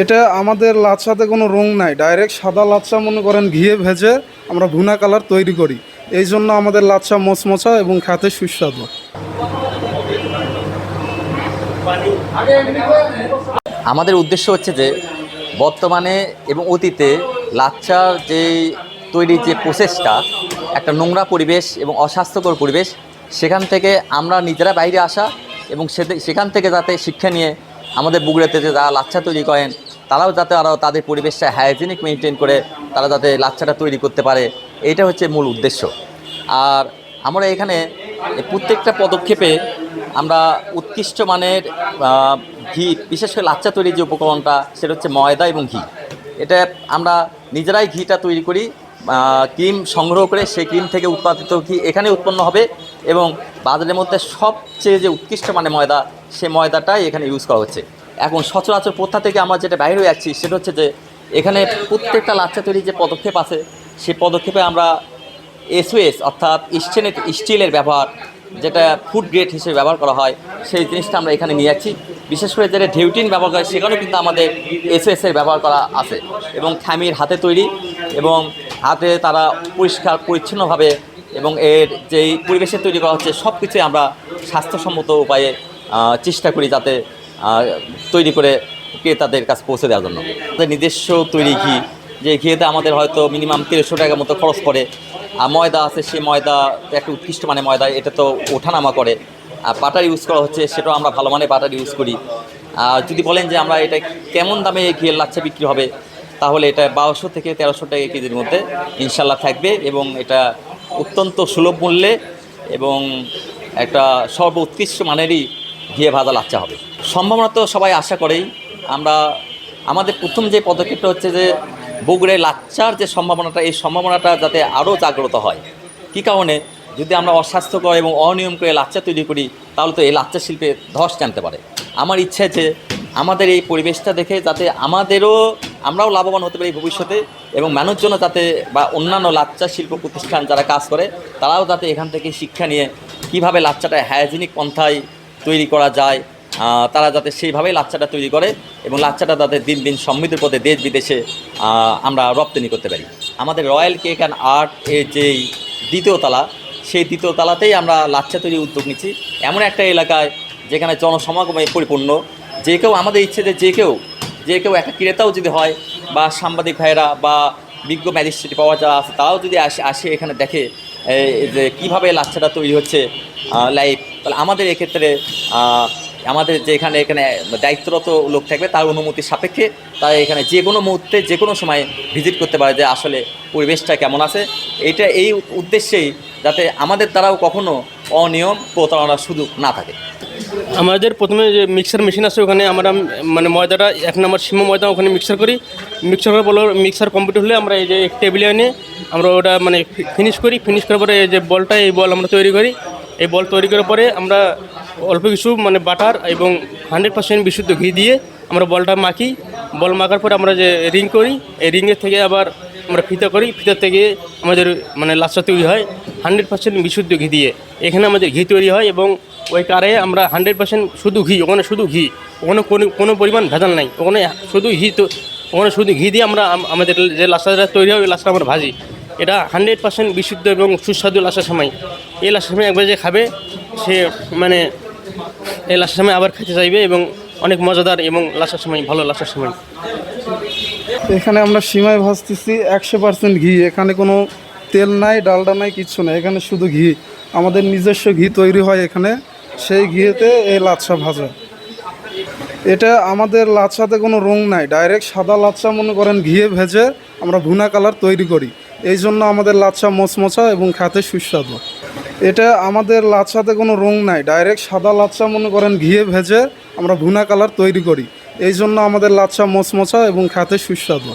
এটা আমাদের লাচ্ছাতে কোনো রং নাই, ডাইরেক্ট সাদা লাচ্ছা মনে করেন ঘিয়ে ভেজে আমরা ভুনা কালার তৈরি করি। এই জন্য আমাদের লাচ্ছা মচমচা এবং খেতে সুস্বাদু। আমাদের উদ্দেশ্য হচ্ছে যে বর্তমানে এবং অতীতে লাচ্চার যে তৈরির যে প্রসেসটা, একটা নোংরা পরিবেশ এবং অস্বাস্থ্যকর পরিবেশ, সেখান থেকে আমরা নিজেরা বাইরে আসা এবং সেখান থেকে যাতে শিক্ষা নিয়ে আমাদের বুগড়াতে যে যারা লাচ্ছা তৈরি করেন তারাও যাতে আরও তাদের পরিবেশটা হাইজেনিক মেনটেন করে তারা যাতে লাচ্চাটা তৈরি করতে পারে, এইটা হচ্ছে মূল উদ্দেশ্য। আর আমরা এখানে প্রত্যেকটা পদক্ষেপে আমরা উৎকৃষ্ট মানের ঘি, বিশেষ করে লাচ্চা তৈরির যে উপকরণটা সেটা হচ্ছে ময়দা এবং ঘি। এটা আমরা নিজেরাই ঘিটা তৈরি করি, ক্রিম সংগ্রহ করে সেই ক্রিম থেকে উৎপাদিত ঘি এখানে উৎপন্ন হবে এবং বাজারের মধ্যে সবচেয়ে যে উৎকৃষ্ট মানের ময়দা, সেই ময়দাটাই এখানে ইউজ করা হচ্ছে। এখন সচরাচর প্রথা থেকে আমরা যেটা বাইরে হয়ে যাচ্ছি সেটা হচ্ছে যে এখানে প্রত্যেকটা লাচ্চা তৈরির যে পদক্ষেপ আছে সেই পদক্ষেপে আমরা এসওএস অর্থাৎ স্টিলের ব্যবহার, যেটা ফুড গ্রেড হিসেবে ব্যবহার করা হয়, সেই জিনিসটা আমরা এখানে নিয়ে যাচ্ছি। বিশেষ করে যেটা ডিউটিন ব্যবহার করে সেখানেও কিন্তু আমাদের এসওএসের ব্যবহার করা আছে এবং খামির হাতে তৈরি এবং হাতে তারা পরিষ্কার পরিচ্ছন্নভাবে এবং এর যেই পরিবেশে তৈরি করা হচ্ছে সব কিছুই আমরা স্বাস্থ্যসম্মত উপায়ে চেষ্টা করি যাতে তৈরি করে ক্রেতাদের কাছে পৌঁছে দেওয়ার জন্য। আমাদের নিজস্ব তৈরি ঘি, যে ঘিতে আমাদের হয়তো মিনিমাম 1300 টাকার মতো খরচ পড়ে। আর ময়দা আছে, সেই ময়দা একটা উৎকৃষ্ট মানের ময়দা, এটা তো ওঠানামা করে। আর বাটার ইউজ করা হচ্ছে, সেটাও আমরা ভালো মানের বাটার ইউজ করি। আর যদি বলেন যে আমরা এটা কেমন দামে ঘিয়ের লাচ্ছা বিক্রি হবে, তাহলে এটা 1200 থেকে 1300 টাকা কেজির মধ্যে ইনশাল্লাহ থাকবে এবং এটা অত্যন্ত সুলভ মূল্যে এবং একটা সর্বোৎকৃষ্ট মানেরই ঘিয়ে ভাজা লাচ্চা হবে। সম্ভাবনা তো সবাই আশা করেই। আমাদের প্রথম যে পদক্ষেপটা হচ্ছে যে বগুড়ায় লাচ্চার যে সম্ভাবনাটা, এই সম্ভাবনাটা যাতে আরও জাগ্রত হয়। কী কারণে? যদি আমরা অস্বাস্থ্যকর এবং অনিয়ম করে লাচ্চা তৈরি করি তাহলে তো এই লাচ্চা শিল্পে ধস টানতে পারে। আমার ইচ্ছা যে আমাদের এই পরিবেশটা দেখে যাতে আমরাও লাভবান হতে পারি ভবিষ্যতে এবং মানুষজন যাতে বা অন্যান্য লাচ্চা শিল্প প্রতিষ্ঠান যারা কাজ করে তারাও যাতে এখান থেকে শিক্ষা নিয়ে কীভাবে লাচ্চাটা হাইজেনিক পন্থায় তৈরি করা যায়, তারা যাতে সেইভাবেই লাচ্চাটা তৈরি করে এবং লাচ্চাটা যাতে দিন দিন সমৃদ্ধির পথে দেশ বিদেশে আমরা রপ্তানি করতে পারি। আমাদের রয়্যাল কেক অ্যান্ড আর্ট এর যেই দ্বিতীয় তলা, সেই দ্বিতীয় তলাতেই আমরা লাচ্চা তৈরির উদ্যোগ নিচ্ছি। এমন একটা এলাকায় যেখানে জনসমাগমে পরিপূর্ণ, যে কেউ আমাদের ইচ্ছে যে যে কেউ একটা ক্রেতাও যদি হয় বা সাংবাদিক ভাইয়েরা বা বিজ্ঞ ম্যাজিস্ট্রেট পাওয়া যারা আছে তারাও যদি আসে এখানে দেখে যে কীভাবে লাচ্চাটা তৈরি হচ্ছে লাইভ, তাহলে আমাদের এক্ষেত্রে আমাদের যে এখানে দায়িত্বরত লোক থাকবে তার অনুমতি সাপেক্ষে তারা এখানে যে কোনো মুহূর্তে যে কোনো সময় ভিজিট করতে পারে যে আসলে পরিবেশটা কেমন আছে। এই উদ্দেশ্যেই যাতে আমাদের দ্বারাও কখনো অনিয়ম প্রতারণার সুযোগ না থাকে। আমাদের প্রথমে যে মিক্সার মেশিন আছে ওখানে আমরা মানে ময়দাটা 1 নম্বর সীমা ময়দা ওখানে মিক্সার করি। মিক্সার করার পর মিক্সার কমপ্লিট হলে আমরা এই যে টেবিলে এনে আমরা ওটা মানে ফিনিশ করার পরে এই যে বলটা, এই বল আমরা তৈরি করি। এই বল তৈরি করার পরে আমরা অল্প কিছু মানে বাটার এবং 100% বিশুদ্ধ ঘি দিয়ে আমরা বলটা মাখি। বল মাখার পরে আমরা যে রিং করি, এই রিংয়ের থেকে আবার আমরা ফিতা করি। ফিতার থেকে আমাদের মানে লাচ্চা তৈরি হয় 100% বিশুদ্ধ ঘি দিয়ে। এখানে আমাদের ঘি তৈরি হয় এবং ওই কারে আমরা 100% শুধু ঘি, ওখানে শুধু ঘি, ওখানে কোনো পরিমাণ ভেজাল নাই, ওখানে শুধু ঘি দিয়ে আমরা আমাদের যে লাচ্চাটা তৈরি হয় ওই লাচ্চাটা আমরা ভাজি। এটা 100% বিশুদ্ধ এবং সুস্বাদু লাচ্চা সেমাই। এই লাচ্চা সেমাই একবার যে খাবে সে মানে এই লাচ্চা সেমাই আবার খেতে চাইবে এবং অনেক মজাদার এবং লাচ্চা সেমাই ভালো লাচ্চা সেমাই। এখানে আমরা সিমাই ভাজতেছি 100% ঘি, এখানে কোনো তেল নাই, ডালডা নাই, কিচ্ছু নাই, এখানে শুধু ঘি। আমাদের নিজস্ব ঘি তৈরি হয় এখানে, সেই ঘিতে এই লাচ্ছা ভাজা। এটা আমাদের লাচ্ছাতে কোনো রং নাই, ডাইরেক্ট সাদা লাচ্ছা মনে করেন ঘিয়ে ভেজে আমরা ভুনা কালার তৈরি করি। এই জন্য আমাদের লাচ্ছা মচমচা এবং খেতে সুস্বাদু। এটা আমাদের লাচ্ছাতে কোনো রং নাই, ডাইরেক্ট সাদা লাচ্ছা মনে করেন ঘিয়ে ভেজে আমরা ভুনা কালার তৈরি করি। এই জন্য আমাদের লাচ্ছা মচমচা এবং খেতে সুস্বাদু।